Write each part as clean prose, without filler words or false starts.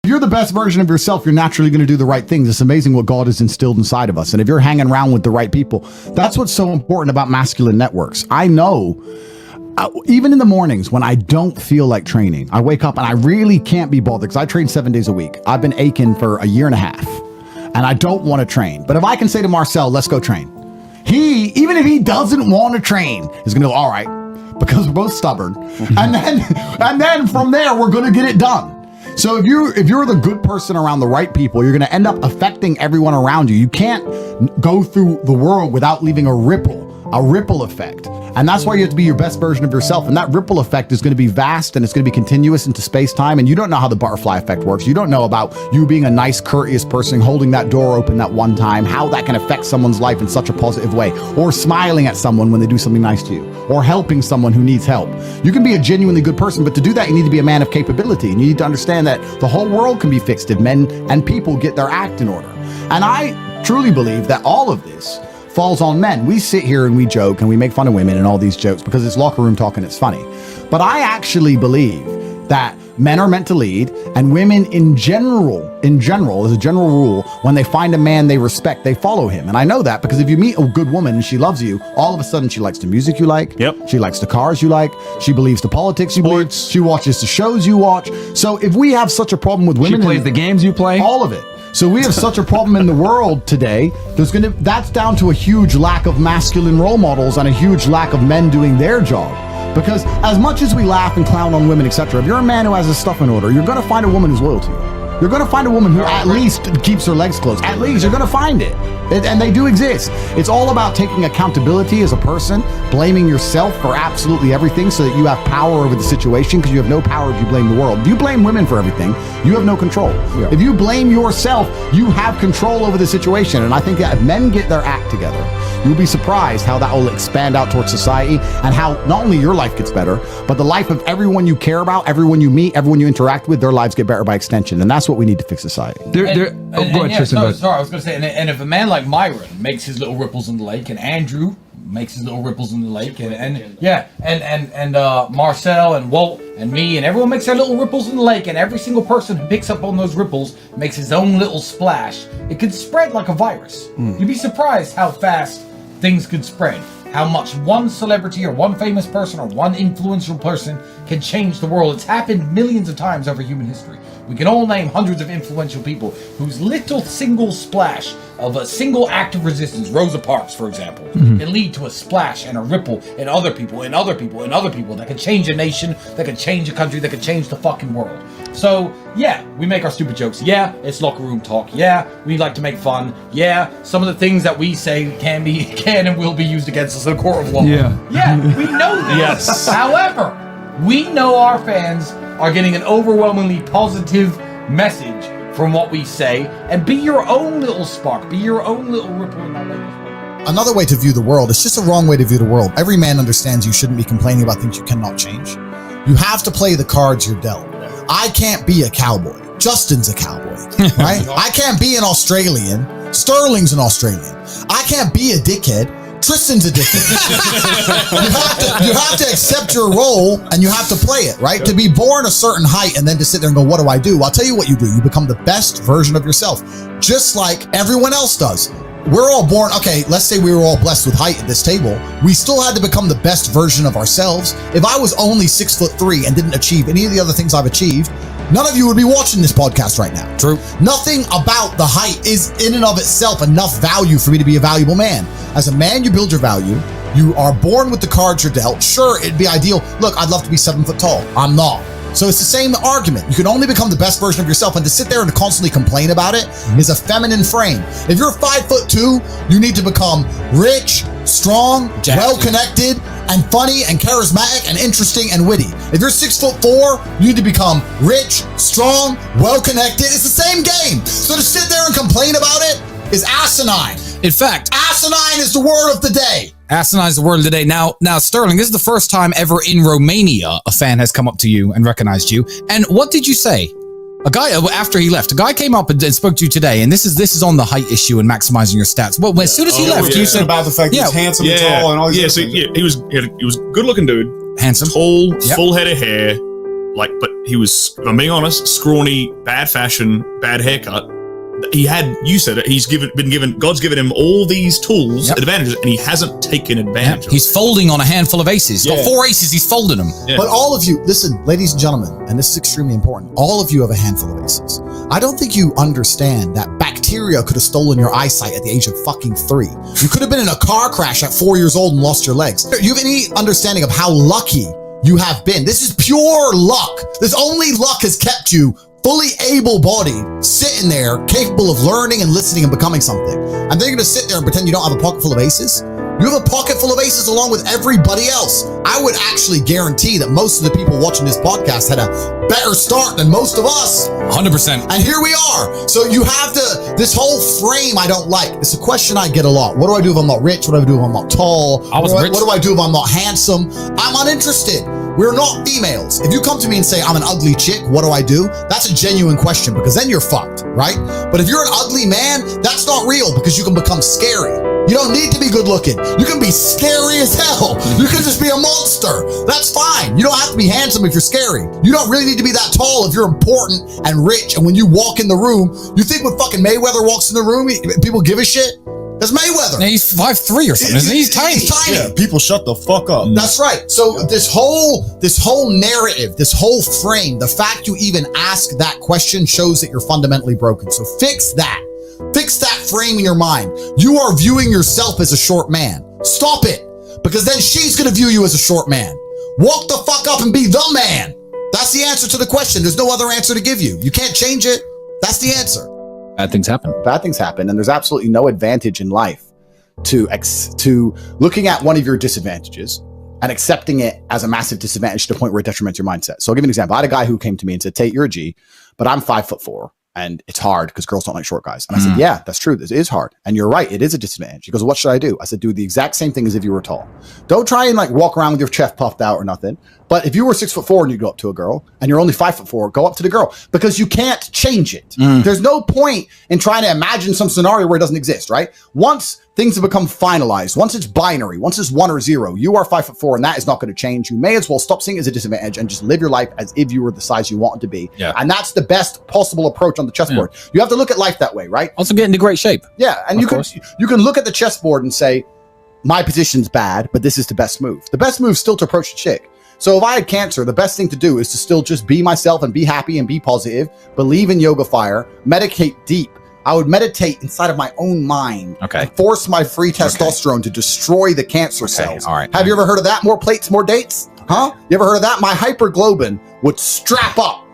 you're the best version of yourself, you're naturally going to do the right things. It's amazing what God has instilled inside of us. And if you're hanging around with the right people, that's what's so important about masculine networks. I know, even in the mornings when I don't feel like training, I wake up and I really can't be bothered because I train 7 days a week. I've been aching for a year and a half and I don't want to train. But if I can say to Marcel, let's go train, even if he doesn't want to train, he's going to go, all right, because we're both stubborn. And then from there, we're going to get it done. So if you're the good person around the right people, you're going to end up affecting everyone around you. You can't go through the world without leaving a ripple effect. And that's why you have to be your best version of yourself. And that ripple effect is going to be vast and it's going to be continuous into space-time. And you don't know how the butterfly effect works. You don't know about you being a nice, courteous person, holding that door open that one time, how that can affect someone's life in such a positive way, or smiling at someone when they do something nice to you, or helping someone who needs help. You can be a genuinely good person, but to do that, you need to be a man of capability. And you need to understand that the whole world can be fixed if men and people get their act in order. And I truly believe that all of this falls on men. We sit here and we joke and we make fun of women and all these jokes because it's locker room talk and it's funny. But I actually believe that men are meant to lead, and women in general, as a general rule, when they find a man they respect, they follow him. And I know that because if you meet a good woman and she loves you, all of a sudden she likes the music you like. Yep. She likes the cars you like. She believes the politics you believe. She watches the shows you watch. So if we have such a problem with women, she plays the games you play. All of it. So we have such a problem in the world today. That's down to a huge lack of masculine role models and a huge lack of men doing their job. Because as much as we laugh and clown on women, etc., if you're a man who has his stuff in order, you're going to find a woman who's loyal to you. You're going to find a woman who at least keeps her legs closed. At least you're going to find it. And they do exist. It's all about taking accountability as a person, blaming yourself for absolutely everything so that you have power over the situation, because you have no power if you blame the world. If you blame women for everything, you have no control. Yeah. If you blame yourself, you have control over the situation. And I think that if men get their act together, you'll be surprised how that will expand out towards society and how not only your life gets better, but the life of everyone you care about, everyone you meet, everyone you interact with, their lives get better by extension. And that's what we need to fix society. Go ahead, Tristan. Sorry, I was going to say, and if a man like Myron makes his little ripples in the lake, and Andrew makes his little ripples in the lake, and Marcel and Walt and me and everyone makes their little ripples in the lake, and every single person who picks up on those ripples makes his own little splash, it could spread like a virus. You'd be surprised how fast things could spread. How much one celebrity or one famous person or one influential person can change the world. It's happened millions of times over human history. We can all name hundreds of influential people whose little single splash of a single act of resistance, Rosa Parks, for example, can lead to a splash and a ripple in other people, in other people, in other people that could change a nation, that could change a country, that could change the fucking world. So, yeah, we make our stupid jokes. Yeah, it's locker room talk. Yeah, we like to make fun. Yeah, some of the things that we say can and will be used against us in a court of law. Yeah, we know this. Yes. However, we know our fans are getting an overwhelmingly positive message from what we say, and be your own little spark, be your own little ripple in that lake. Another way to view the world, it's just a wrong way to view the world. Every man understands you shouldn't be complaining about things you cannot change. You have to play the cards you're dealt. I can't be a cowboy. Justin's a cowboy, right? I can't be an Australian. Sterling's an Australian. I can't be a dickhead. Tristan's a dickhead. you have to accept your role and you have to play it, right? To be born a certain height and then to sit there and go, what do I do? I'll tell you what you do. You become the best version of yourself, just like everyone else does. We're all born, okay, let's say we were all blessed with height at this table. We still had to become the best version of ourselves. If I was only 6'3" and didn't achieve any of the other things I've achieved, none of you would be watching this podcast right now. True. Nothing about the height is in and of itself enough value for me to be a valuable man. As a man, you build your value. You are born with the cards you're dealt. Sure, it'd be ideal. Look, I'd love to be 7 foot tall. I'm not. So it's the same argument. You can only become the best version of yourself, and to sit there and to constantly complain about it is a feminine frame. If you're 5'2", you need to become rich, strong, well-connected, and funny and charismatic and interesting and witty. If you're 6'4", you need to become rich, strong, well-connected. It's the same game. So to sit there and complain about it is asinine. In fact, asinine is the word of the day. Asinine is the word of the day. Now, Sterling, this is the first time ever in Romania a fan has come up to you and recognized you. And what did you say? A guy, after he left, a guy came up and spoke to you today, and this is on the height issue and maximizing your stats. Well, as soon as he left, you said about the fact that he's handsome and tall and all these he was a good looking dude. Handsome. Tall, full head of hair, Like, but he was, if I'm being honest, scrawny, bad fashion, bad haircut. He had, you said it, God's given him all these tools, advantages, and he hasn't taken advantage of He's folding on a handful of aces. He's got 4 aces, he's folding them. Yeah. But all of you, listen, ladies and gentlemen, and this is extremely important, all of you have a handful of aces. I don't think you understand that bacteria could have stolen your eyesight at the age of fucking 3. You could have been in a car crash at 4 years old and lost your legs. Do you have any understanding of how lucky you have been? This is pure luck. This only luck has kept you fully able-bodied, sitting there, capable of learning and listening and becoming something. And then you're gonna sit there and pretend you don't have a pocket full of aces? You have a pocket full of aces along with everybody else. I would actually guarantee that most of the people watching this podcast had a better start than most of us. 100%. And here we are. So you have to, this whole frame I don't like. It's a question I get a lot. What do I do if I'm not rich? What do I do if I'm not tall? What do I do if I'm not handsome? I'm uninterested. We're not females. If you come to me and say, I'm an ugly chick, what do I do? That's a genuine question because then you're fucked, right? But if you're an ugly man, that's not real because you can become scary. You don't need to be good looking. You can be scary as hell. You can just be a monster. That's fine. You don't have to be handsome if you're scary. You don't really need to be that tall if you're important and rich. And when you walk in the room, you think when fucking Mayweather walks in the room, people give a shit? That's Mayweather. Yeah, he's 5'3" or something, isn't he? He's tiny. He's tiny. Yeah, people shut the fuck up. That's right. So this whole narrative, this whole frame, the fact you even ask that question shows that you're fundamentally broken. So fix that. Fix that frame in your mind. You are viewing yourself as a short man. Stop it. Because then she's going to view you as a short man. Walk the fuck up and be the man. That's the answer to the question. There's no other answer to give you. You can't change it. That's the answer. Bad things happen. Bad things happen, and there's absolutely no advantage in life to looking at one of your disadvantages and accepting it as a massive disadvantage to the point where it detriments your mindset. So I'll give you an example. I had a guy who came to me and said, Tate, you're a G, but I'm 5'4". And it's hard because girls don't like short guys. And I said, yeah, that's true. This is hard. And you're right. It is a disadvantage. He goes, what should I do? I said, do the exact same thing as if you were tall. Don't try and like walk around with your chest puffed out or nothing. But if you were 6'4" and you go up to a girl and you're only 5'4", go up to the girl because you can't change it. There's no point in trying to imagine some scenario where it doesn't exist, right? Once things have become finalized, once it's binary, once it's 1 or 0, you are 5'4" and that is not going to change. You may as well stop seeing it as a disadvantage and just live your life as if you were the size you want it to be. Yeah. And that's the best possible approach on the chessboard. Yeah. You have to look at life that way, right? Also get into great shape. Yeah. And you can look at the chessboard and say, my position's bad, but this is the best move. The best move is still to approach the chick. So if I had cancer, the best thing to do is to still just be myself and be happy and be positive, believe in yoga fire, meditate deep. I would meditate inside of my own mind. Okay. And force my free testosterone to destroy the cancer cells. All right. Have you ever heard of that? More plates, more dates? Huh? You ever heard of that? My hyperglobin would strap up,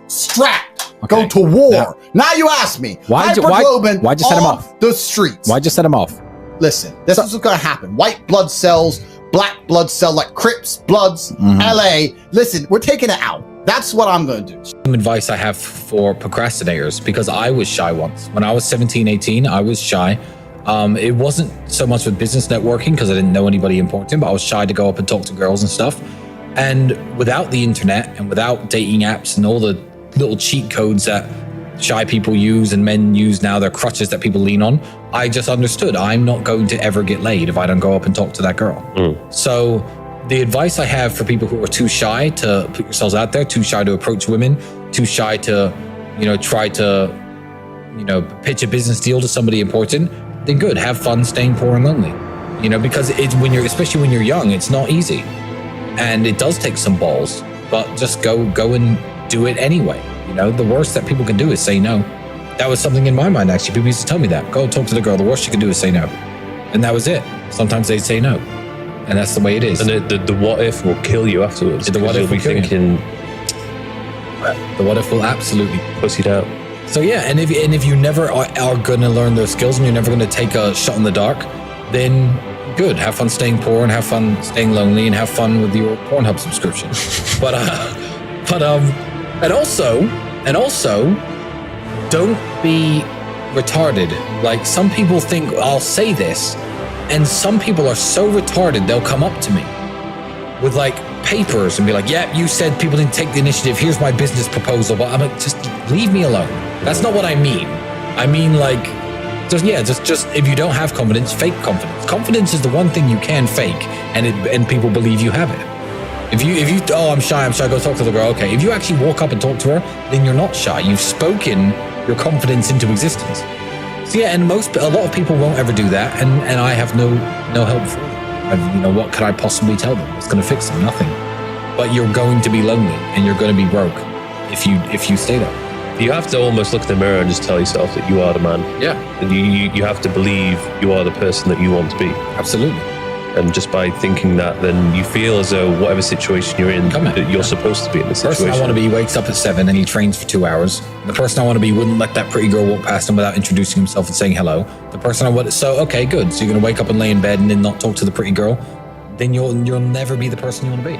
go to war. Yeah. Now you ask me. Why'd you set him off? The streets. Why'd you set him off? Listen, this is what's going to happen. White blood cells, black blood cell, like Crips, Bloods, LA. Listen, we're taking it out. That's what I'm going to do. Some advice I have for procrastinators, because I was shy once. When I was 17, 18, I was shy. It wasn't so much with business networking because I didn't know anybody important, but I was shy to go up and talk to girls and stuff. And without the internet and without dating apps and all the little cheat codes that shy people use and men use now, they're crutches that people lean on, I just understood I'm not going to ever get laid if I don't go up and talk to that girl. So the advice I have for people who are too shy to put yourselves out there, too shy to approach women, too shy to, try to, pitch a business deal to somebody important, then good, have fun staying poor and lonely. Because it's especially when you're young, it's not easy. And it does take some balls, but just go and do it anyway. The worst that people can do is say no. That was something in my mind, actually. People used to tell me that. Go talk to the girl. The worst you can do is say no. And that was it. Sometimes they'd say no. And that's the way it is. And the what if will kill you afterwards. The what if will kill you. The what if will absolutely pussied out. So yeah, and if you never are going to learn those skills and you're never going to take a shot in the dark, then good. Have fun staying poor and have fun staying lonely and have fun with your Pornhub subscription. And also, don't be retarded. Like, some people think, I'll say this, and some people are so retarded, they'll come up to me with like papers and be like, yeah, you said people didn't take the initiative. Here's my business proposal. But I'm like, just leave me alone. That's not what I mean. I mean, like, just if you don't have confidence, fake confidence. Confidence is the one thing you can fake, and people believe you have it. If you, I'm shy, go talk to the girl. Okay. If you actually walk up and talk to her, then you're not shy. You've spoken your confidence into existence. So yeah, and a lot of people won't ever do that, and I have no help for them. What could I possibly tell them? It's going to fix them? Nothing. But you're going to be lonely, and you're going to be broke if you stay there. You have to almost look in the mirror and just tell yourself that you are the man. Yeah. And you have to believe you are the person that you want to be. Absolutely. And just by thinking that, then you feel as though whatever situation you're in, that you're supposed to be in this situation. The person I want to be wakes up at 7 and he trains for 2 hours. The person I want to be wouldn't let that pretty girl walk past him without introducing himself and saying hello. The person I want, so okay, good. So you're going to wake up and lay in bed and then not talk to the pretty girl. Then you'll never be the person you want to be.